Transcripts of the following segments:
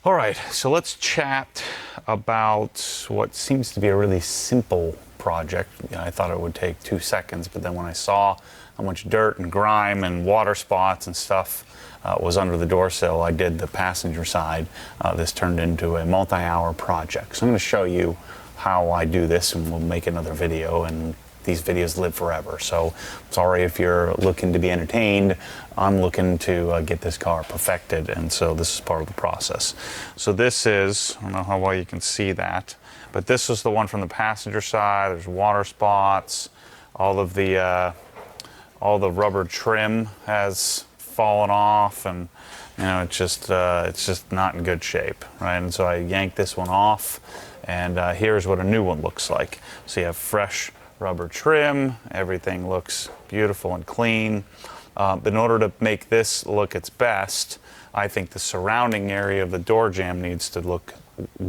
All right, so let's chat about what seems to be a really simple project. I thought it would take 2 seconds, but then when I saw how much dirt and grime and water spots and stuff was under the door sill, I did the passenger side. This turned into a multi-hour project. So I'm going to show you how I do this, and we'll make another video, and these videos live forever. So sorry if you're looking to be entertained. I'm looking to get this car perfected, and so this is part of the process. So this is, I don't know how well you can see that, but this is the one from the passenger side. There's water spots. All the rubber trim has fallen off, and you know, it's just not in good shape, right? And so I yanked this one off, and here's what a new one looks like. So you have fresh rubber trim, everything looks beautiful and clean. But in order to make this look its best, I think the surrounding area of the door jamb needs to look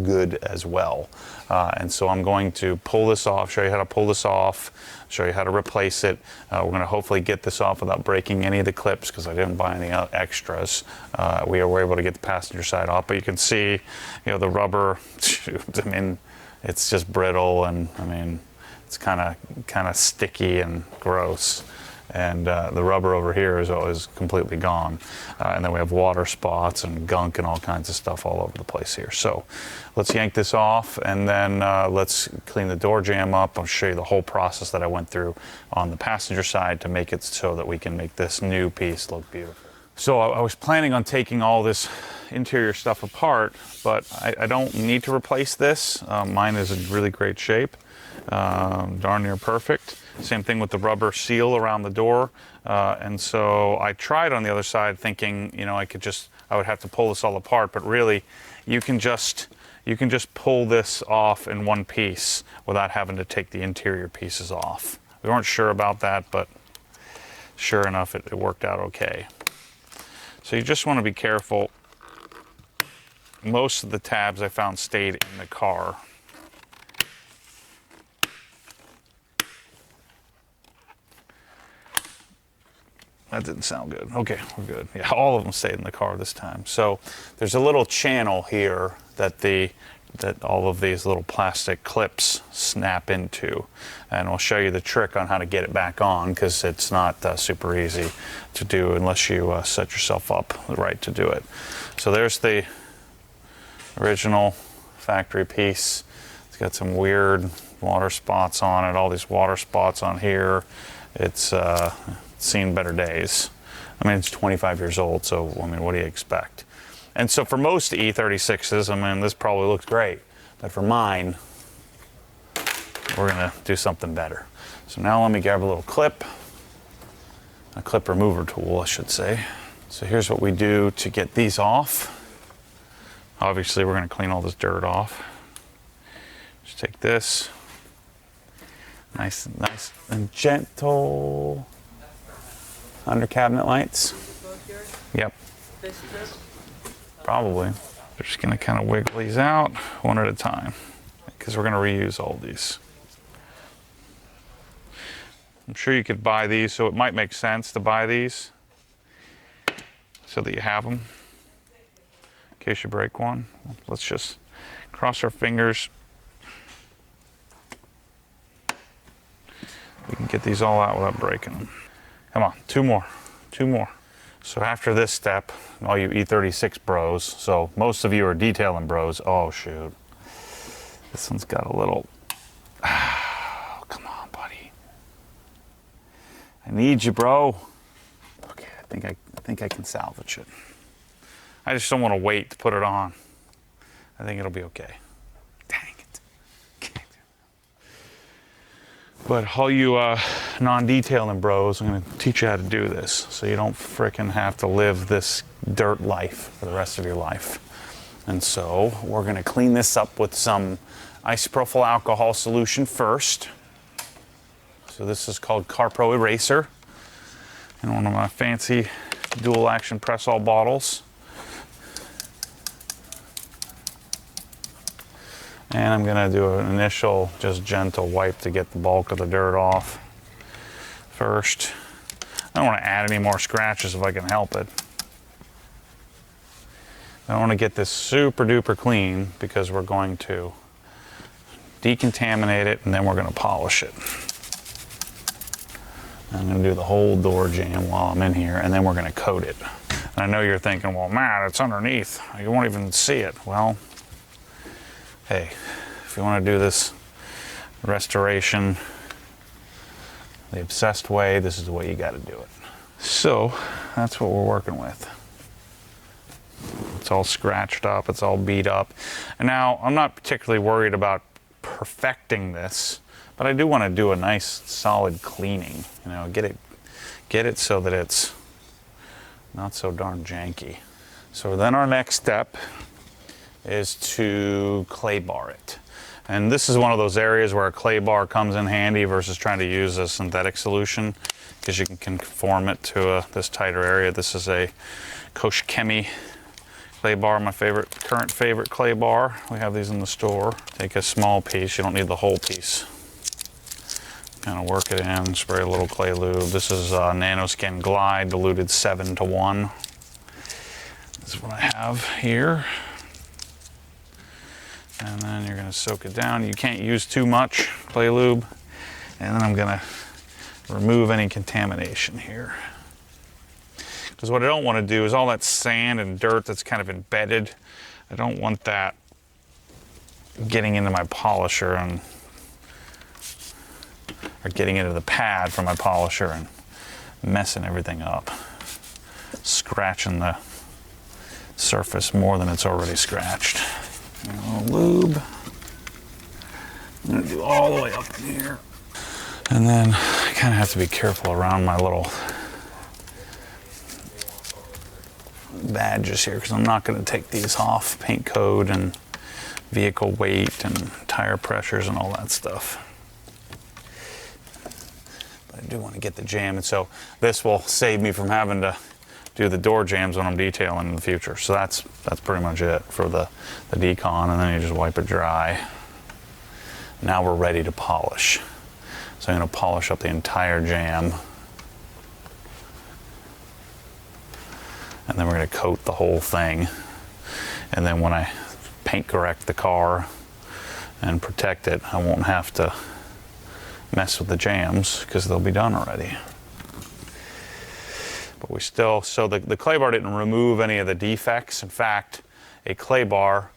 good as well. And so I'm going to pull this off, show you how to pull this off, show you how to replace it. We're going to hopefully get this off without breaking any of the clips, because I didn't buy any extras. We were able to get the passenger side off, but you can see, you know, the rubber, shoot, I mean, it's just brittle, and I mean, it's kind of sticky and gross, and the rubber over here is completely gone, and then we have water spots and gunk and all kinds of stuff all over the place here. So let's yank this off, and then let's clean the door jamb up. I'll show you the whole process that I went through on the passenger side to make it so that we can make this new piece look beautiful. So I was planning on taking all this interior stuff apart, but I don't need to replace this. Mine is in really great shape. Darn near perfect. Same thing with the rubber seal around the door. And so I tried on the other side thinking, you know, I would have to pull this all apart, but really you can just pull this off in one piece without having to take the interior pieces off. We weren't sure about that, but sure enough, it worked out okay. So you just want to be careful. Most of the tabs I found stayed in the car. That didn't sound good. Okay, we're good. Yeah, all of them stayed in the car this time. So there's a little channel here that all of these little plastic clips snap into, and I'll show you the trick on how to get it back on, because it's not super easy to do unless you set yourself up right to do it. So there's the original factory piece. It's got some weird water spots on it. All these water spots on here. It's seen better days. I mean, it's 25 years old, so I mean, what do you expect? And so for most E36s, I mean, this probably looks great, but for mine, we're gonna do something better. So now let me grab a little clip, a clip remover tool, I should say. So here's what we do to get these off. Obviously, we're gonna clean all this dirt off. Just take this, nice and gentle. Under cabinet lights. Yep. Probably. We're just going to kind of wiggle these out one at a time, because we're going to reuse all these. I'm sure you could buy these, so it might make sense to buy these so that you have them in case you break one. Let's just cross our fingers. We can get these all out without breaking them. Come on, two more. So after this step, all you E36 bros, so most of you are detailing bros. Oh shoot, this one's got a little, oh, come on buddy. I need you, bro. Okay, I think I can salvage it. I just don't want to wait to put it on. I think it'll be okay. Dang it. But all you non-detailing bros, I'm going to teach you how to do this so you don't frickin' have to live this dirt life for the rest of your life. And so we're going to clean this up with some isopropyl alcohol solution first. So this is called CarPro Eraser in one of my fancy dual action press-all bottles. And I'm gonna do an initial, just gentle wipe to get the bulk of the dirt off first. I don't want to add any more scratches if I can help it. I want to get this super duper clean because we're going to decontaminate it and then we're going to polish it. I'm going to do the whole door jamb while I'm in here, and then we're going to coat it. And I know you're thinking, well, Matt, it's underneath. You won't even see it. Well, hey, if you want to do this restoration the obsessed way, this is the way you got to do it. So that's what we're working with. It's all scratched up, it's all beat up. And now I'm not particularly worried about perfecting this, but I do want to do a nice solid cleaning, you know, get it so that it's not so darn janky. So then our next step is to clay bar it. And this is one of those areas where a clay bar comes in handy versus trying to use a synthetic solution, because you can conform it to this tighter area. This is a Kosh Chemie clay bar, my current favorite clay bar. We have these in the store. Take a small piece, you don't need the whole piece. Kind of work it in, spray a little clay lube. This is Nanoskin Glide, diluted 7:1. This is what I have here. And then you're going to soak it down. You can't use too much clay lube. And then I'm going to remove any contamination here. Because what I don't want to do is all that sand and dirt that's kind of embedded, I don't want that getting into my polisher and or getting into the pad from my polisher and messing everything up. Scratching the surface more than it's already scratched. A little lube. I'm going to do all the way up in here. And then I kind of have to be careful around my little badges here, because I'm not going to take these off. Paint code and vehicle weight and tire pressures and all that stuff. But I do want to get the jamb, and so this will save me from having to do the door jambs when I'm detailing in the future. So that's pretty much it for the decon, and then you just wipe it dry. Now we're ready to polish. So I'm going to polish up the entire jamb. And then we're going to coat the whole thing. And then when I paint correct the car and protect it, I won't have to mess with the jambs because they'll be done already. But we still, so the clay bar didn't remove any of the defects. In fact, a clay bar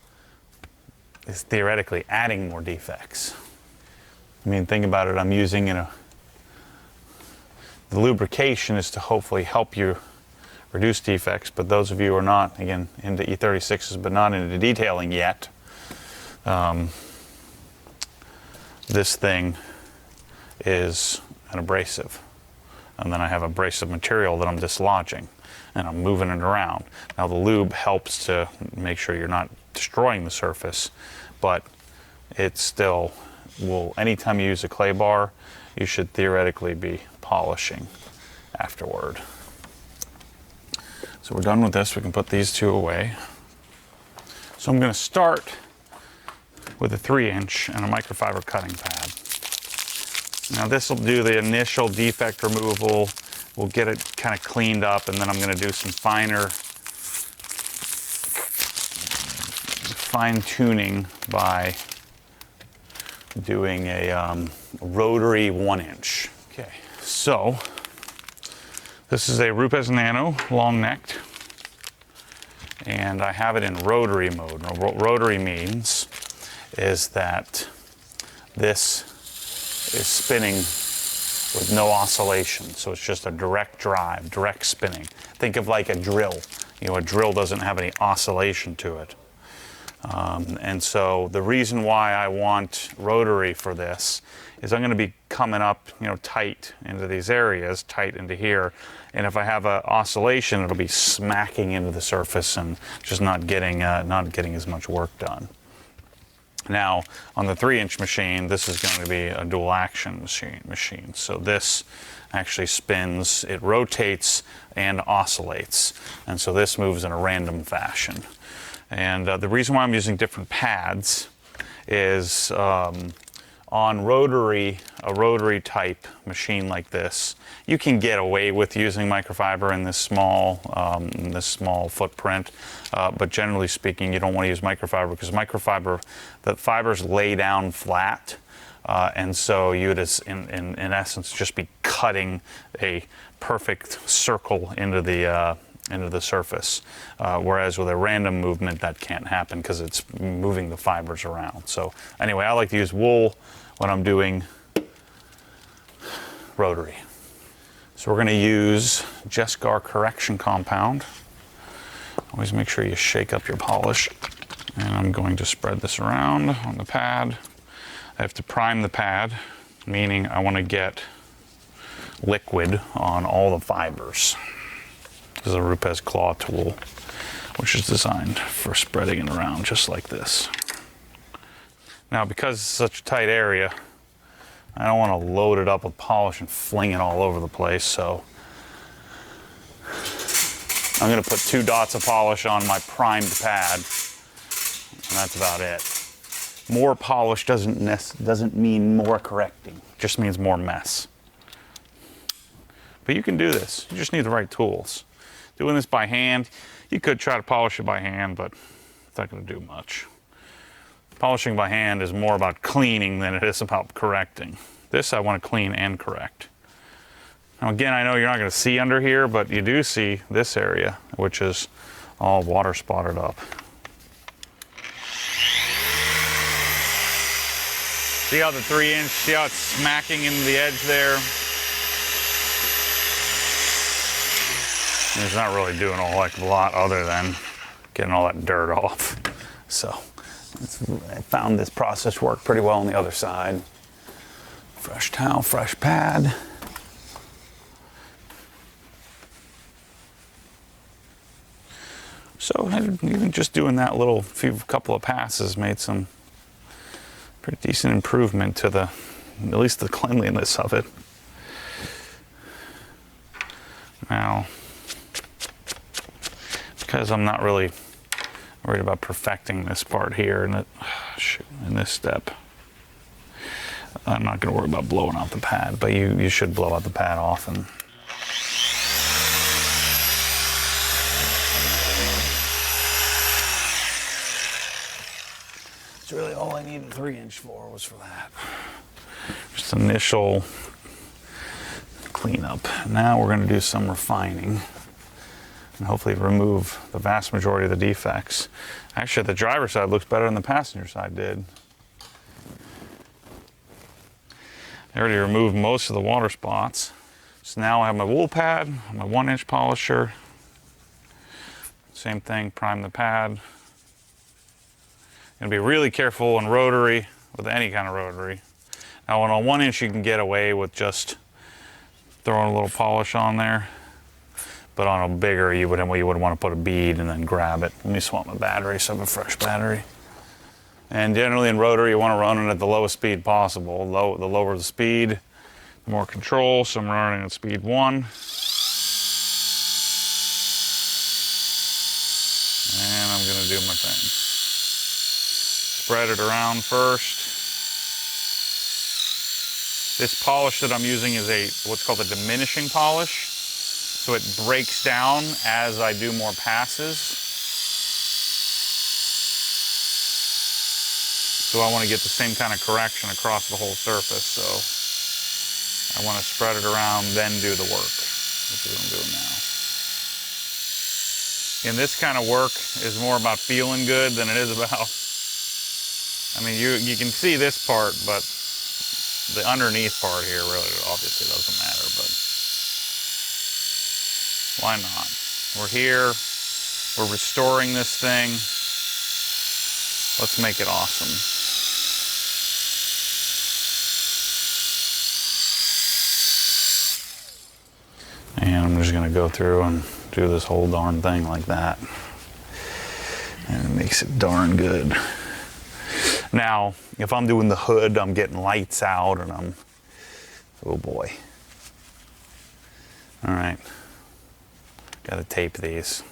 is theoretically adding more defects. I mean, think about it, I'm using, the lubrication is to hopefully help you reduce defects, but those of you who are not, again, into E36s but not into detailing yet, this thing is an abrasive. And then I have abrasive material that I'm dislodging and I'm moving it around. Now the lube helps to make sure you're not destroying the surface, but it still will, anytime you use a clay bar, you should theoretically be polishing afterward. So we're done with this, we can put these two away. So I'm going to start with a 3-inch and a microfiber cutting pad. Now this will do the initial defect removal. We'll get it kind of cleaned up, and then I'm going to do some fine tuning by doing a rotary 1-inch. Okay, so this is a Rupes Nano long-necked, and I have it in rotary mode. Now, what rotary means is that this is spinning with no oscillation, so it's just a direct drive, direct spinning. Think of like a drill. You know, a drill doesn't have any oscillation to it. And so the reason why I want rotary for this is I'm going to be coming up, tight into these areas, tight into here. And if I have an oscillation, it'll be smacking into the surface and just not getting as much work done. Now, on the 3-inch machine, this is going to be a dual action machine. So this actually spins, it rotates and oscillates. And so this moves in a random fashion. And the reason why I'm using different pads is on a rotary type machine like this, you can get away with using microfiber in this small footprint. But generally speaking, you don't want to use microfiber because the fibers lay down flat. And so you would, in essence, just be cutting a perfect circle into the surface. Whereas with a random movement, that can't happen because it's moving the fibers around. So anyway, I like to use wool when I'm doing rotary. So we're going to use Jesgar correction compound. Always make sure you shake up your polish. And I'm going to spread this around on the pad. I have to prime the pad, meaning I want to get liquid on all the fibers. This is a Rupes claw tool, which is designed for spreading it around just like this. Now, because it's such a tight area, I don't want to load it up with polish and fling it all over the place, so I'm going to put 2 dots of polish on my primed pad, and that's about it. More polish doesn't mean more correcting, it just means more mess. But you can do this, you just need the right tools. Doing this by hand, you could try to polish it by hand, but it's not going to do much. Polishing by hand is more about cleaning than it is about correcting. This I want to clean and correct. Now again, I know you're not going to see under here, but you do see this area, which is all water spotted up. See how the 3-inch, see how it's smacking into the edge there? It's not really doing a whole heck of a lot other than getting all that dirt off. So I found this process worked pretty well on the other side. Fresh towel, fresh pad. So even just doing that couple of passes made some pretty decent improvement to at least the cleanliness of it. Now, because I'm not really worried about perfecting this part here in this step, I'm not going to worry about blowing out the pad, but you should blow out the pad often. It's really all I needed 3-inch for was for that. Just initial cleanup. Now we're going to do some refining and hopefully remove the vast majority of the defects. Actually, the driver's side looks better than the passenger side did. I already removed most of the water spots. So now I have my wool pad, my 1-inch polisher. Same thing, prime the pad. Gonna be really careful in rotary, with any kind of rotary. Now on a 1-inch you can get away with just throwing a little polish on there. But on a bigger, you would want to put a bead and then grab it. Let me swap my battery so I have a fresh battery. And generally in rotary, you want to run it at the lowest speed possible. The lower the speed, the more control. So I'm running at speed 1. And I'm going to do my thing. Spread it around first. This polish that I'm using is what's called a diminishing polish. So it breaks down as I do more passes. So I want to get the same kind of correction across the whole surface. So I want to spread it around, then do the work, which is what I'm doing now. And this kind of work is more about feeling good than it is about, I mean, you can see this part, but the underneath part here really obviously doesn't matter, but why not? We're here, we're restoring this thing. Let's make it awesome. And I'm just gonna go through and do this whole darn thing like that. And it makes it darn good. Now, if I'm doing the hood, I'm getting lights out and oh boy. All right. Gotta tape these.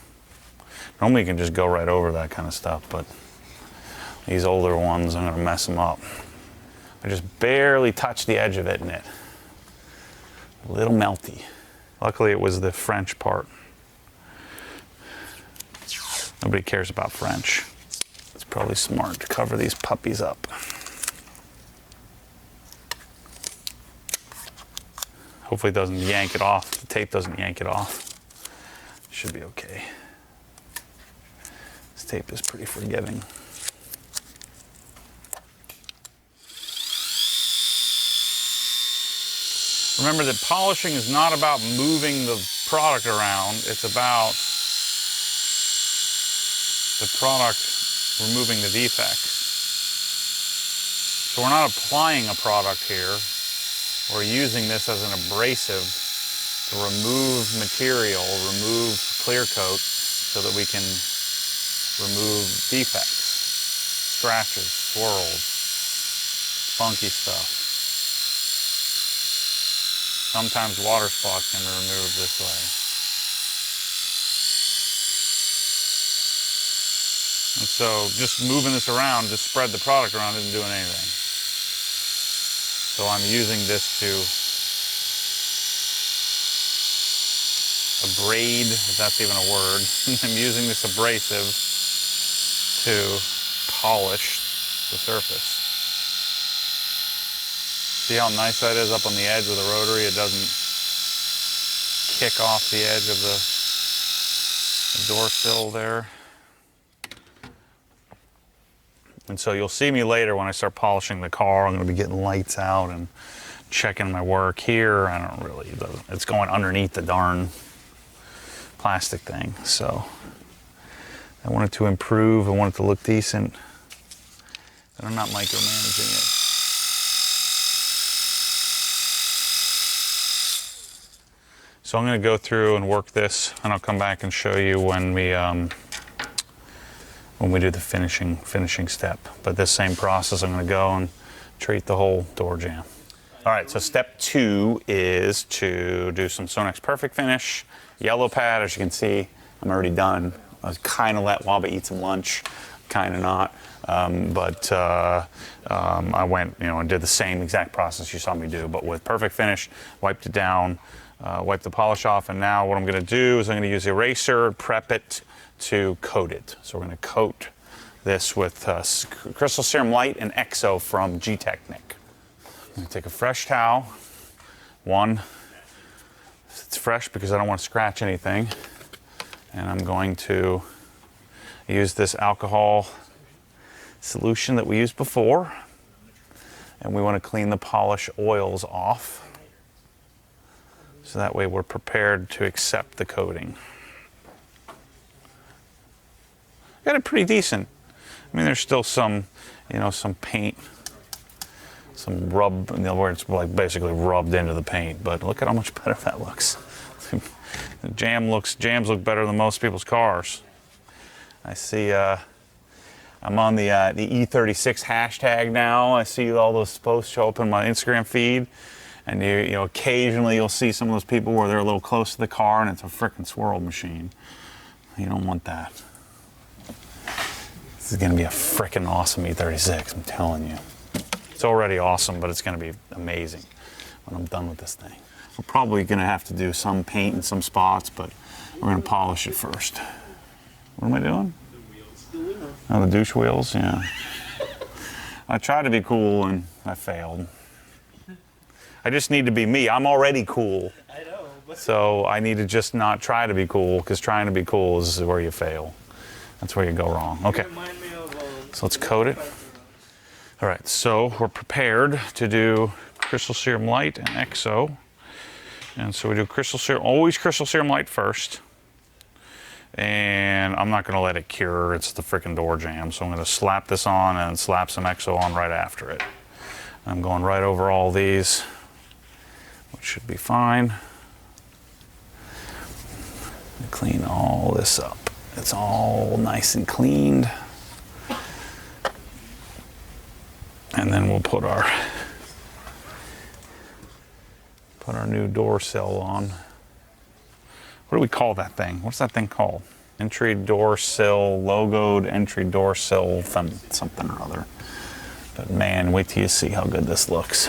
Normally you can just go right over that kind of stuff, but these older ones, I'm gonna mess them up. I just barely touched the edge of it and it, a little melty. Luckily it was the French part. Nobody cares about French. It's probably smart to cover these puppies up. Hopefully it doesn't yank it off. The tape doesn't yank it off. Should be okay. This tape is pretty forgiving. Remember that polishing is not about moving the product around. It's about the product removing the defects. So we're not applying a product here. We're using this as an abrasive to remove material, remove clear coat, so that we can remove defects, scratches, swirls, funky stuff. Sometimes water spots can be removed this way. And so just moving this around, just spread the product around, isn't doing anything. So I'm using this to abrade, if that's even a word. I'm using this abrasive to polish the surface. See how nice that is up on the edge with the rotary? It doesn't kick off the edge of the door sill there. And so you'll see me later when I start polishing the car. I'm going to be getting lights out and checking my work here. I don't really, it's going underneath the darn plastic thing. So I want it to improve. I want it to look decent. But I'm not micromanaging it. So I'm going to go through and work this, and I'll come back and show you when we do the finishing step. But this same process, I'm going to go and treat the whole door jamb. All right, so step 2 is to do some Sonex Perfect Finish. Yellow pad, as you can see, I'm already done. I was kind of let Waba eat some lunch, kind of not. I went, and did the same exact process you saw me do, but with Perfect Finish, wiped it down, wipe the polish off, and now what I'm going to do is I'm going to use the eraser, prep it to coat it. So we're going to coat this with Crystal Serum Light and EXO from G-Technic. I'm going to take a fresh towel. It's fresh because I don't want to scratch anything. And I'm going to use this alcohol solution that we used before. And we want to clean the polish oils off. So that way we're prepared to accept the coating. Got it pretty decent. I mean, there's still some, some paint, some rub, where it's like basically rubbed into the paint. But look at how much better that looks. Jams look better than most people's cars. I see. I'm on the E36 hashtag now. I see all those posts show up in my Instagram feed. And occasionally you'll see some of those people where they're a little close to the car and it's a frickin' swirl machine. You don't want that. This is gonna be a frickin' awesome E36, I'm telling you. It's already awesome, but it's gonna be amazing when I'm done with this thing. We're probably gonna have to do some paint in some spots, but we're gonna polish it first. What am I doing? Oh, the douche wheels, yeah. I tried to be cool and I failed. I just need to be me. I'm already cool. I know. So I need to just not try to be cool, because trying to be cool is where you fail. That's where you go wrong. Okay. So let's coat it. All right, so we're prepared to do Crystal Serum Light and EXO. And so we do always Crystal Serum Light first. And I'm not going to let it cure. It's the freaking door jamb. So I'm going to slap this on and slap some EXO on right after it. I'm going right over all these, which should be fine. Clean all this up. It's all nice and cleaned. And then we'll put our new door sill on. What do we call that thing? What's that thing called? Entry door sill, logoed entry door sill, something or other. But man, wait till you see how good this looks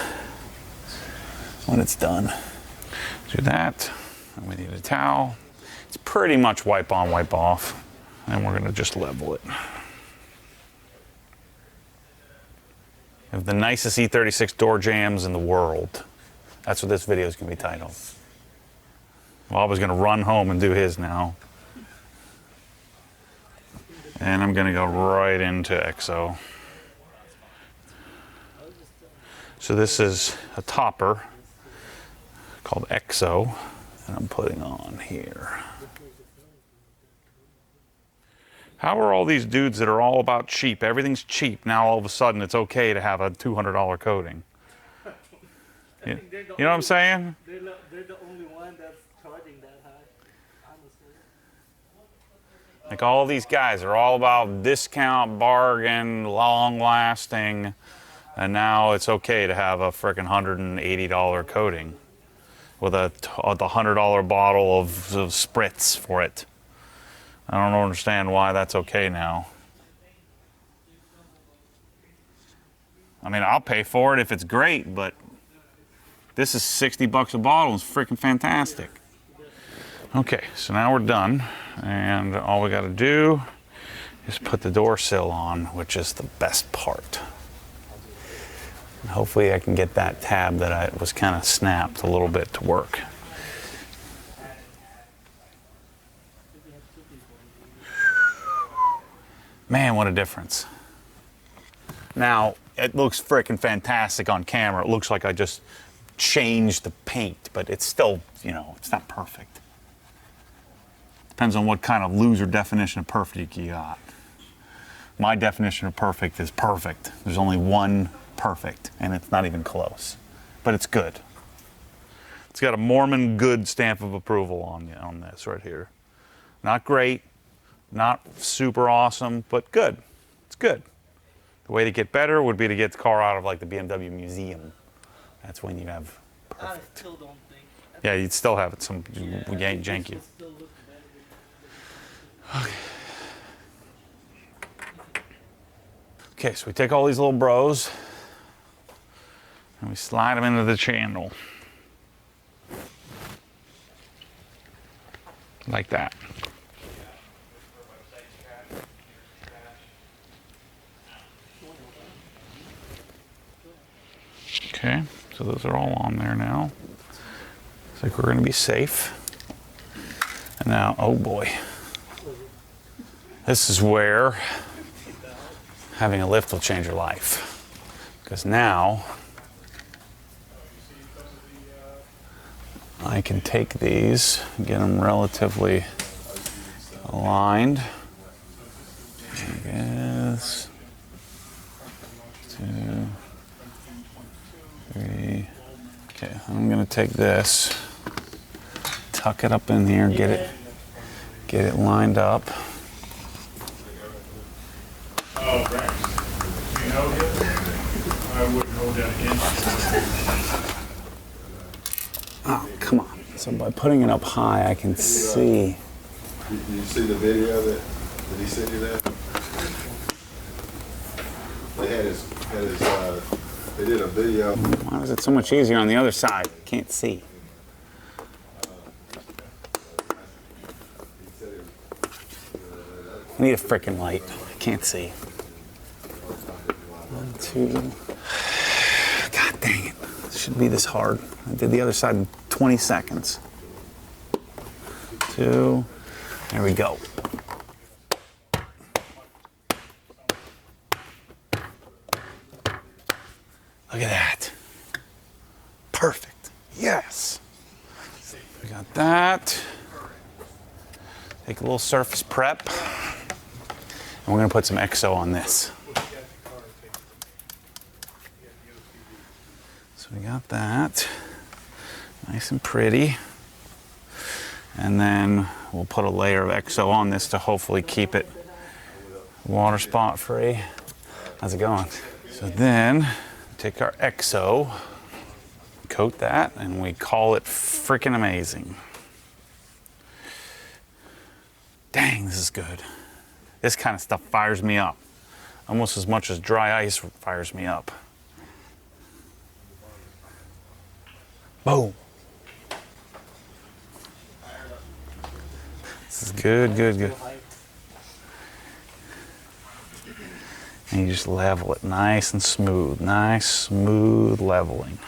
when it's done. Do that, and we need a towel. It's pretty much wipe on, wipe off, and we're gonna just level it. We have the nicest E36 door jambs in the world. That's what this video is gonna be titled. Well, I was gonna run home and do his now. And I'm gonna go right into EXO. So this is a topper called EXO, and I'm putting on here. How are all these dudes that are all about cheap, everything's cheap, now all of a sudden it's okay to have a $200 coating? You know what I'm saying? They're the only one that's charging that high, honestly. Like all these guys are all about discount, bargain, long lasting, and now it's okay to have a frickin' $180 coating with the $100 bottle of spritz for it. I don't understand why that's okay now. I mean, I'll pay for it if it's great, but this is 60 bucks a bottle. It's freaking fantastic. Okay, so now we're done, and all we got to do is put the door sill on, which is the best part. And hopefully I can get that tab that I was kind of snapped a little bit to work. Man, what a difference. Now, it looks freaking fantastic on camera. It looks like I just changed the paint, but it's still, you know, it's not perfect. Depends on what kind of loser definition of perfect you got. My definition of perfect is perfect. There's only one perfect, and it's not even close. But it's good. It's got a Mormon good stamp of approval on this right here. Not great, not super awesome, but good. It's good. The way to get better would be to get the car out of like the BMW museum. That's when you have perfect. I still don't think. Yeah, you'd still have it some janky. Okay. Okay, so we take all these little bros and we slide them into the channel. Like that. Okay, so those are all on there now. Looks like we're going to be safe. And now, oh boy. This is where having a lift will change your life. Because now I can take these, get them relatively aligned. I guess 2, 3. Okay, I'm gonna take this, tuck it up in here, get it lined up. Oh, thanks. You know him? I wouldn't hold that again. Oh, come on. So by putting it up high, I can see. Did you see the video of it? Did he send you that? They did a video. Why is it so much easier on the other side? Can't see. I need a freaking light. I can't see. 1, 2. God dang it. It shouldn't be this hard. I did the other side in 20 seconds. 2. There we go. Look at that. Perfect. Yes. We got that. Take a little surface prep. And we're going to put some EXO on this. So we got that. Nice and pretty. And then we'll put a layer of EXO on this to hopefully keep it water spot free. How's it going? So then take our EXO, coat that, and we call it freaking amazing. Dang, this is good. This kind of stuff fires me up. almost as much as dry ice fires me up. Boom. This is good, good, good. And you just level it nice and smooth. Nice, smooth leveling.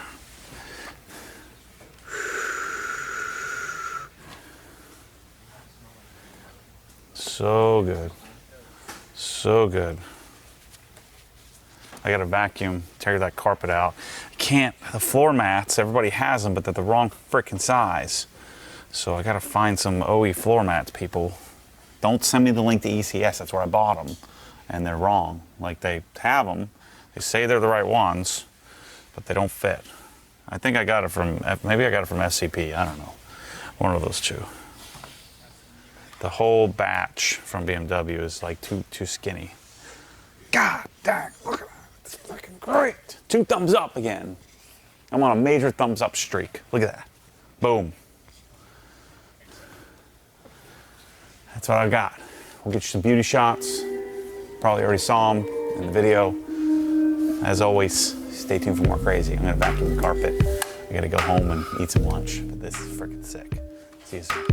So good. So good. I gotta vacuum, tear that carpet out. I can't, the floor mats, everybody has them, but they're the wrong freaking size. So I gotta find some OE floor mats, people. Don't send me the link to ECS, that's where I bought them. And they're wrong. Like, they have them, they say they're the right ones, but they don't fit. I think I got it from, maybe I got it from SCP, I don't know. One of those two. The whole batch from BMW is like too skinny. God dang, look at that, it's fucking great. 2 thumbs up again. I'm on a major thumbs up streak. Look at that, boom. That's what I've got. We'll get you some beauty shots. Probably already saw them in the video. As always, stay tuned for more crazy. I'm gonna vacuum the carpet. I gotta go home and eat some lunch, but this is freaking sick. See you soon.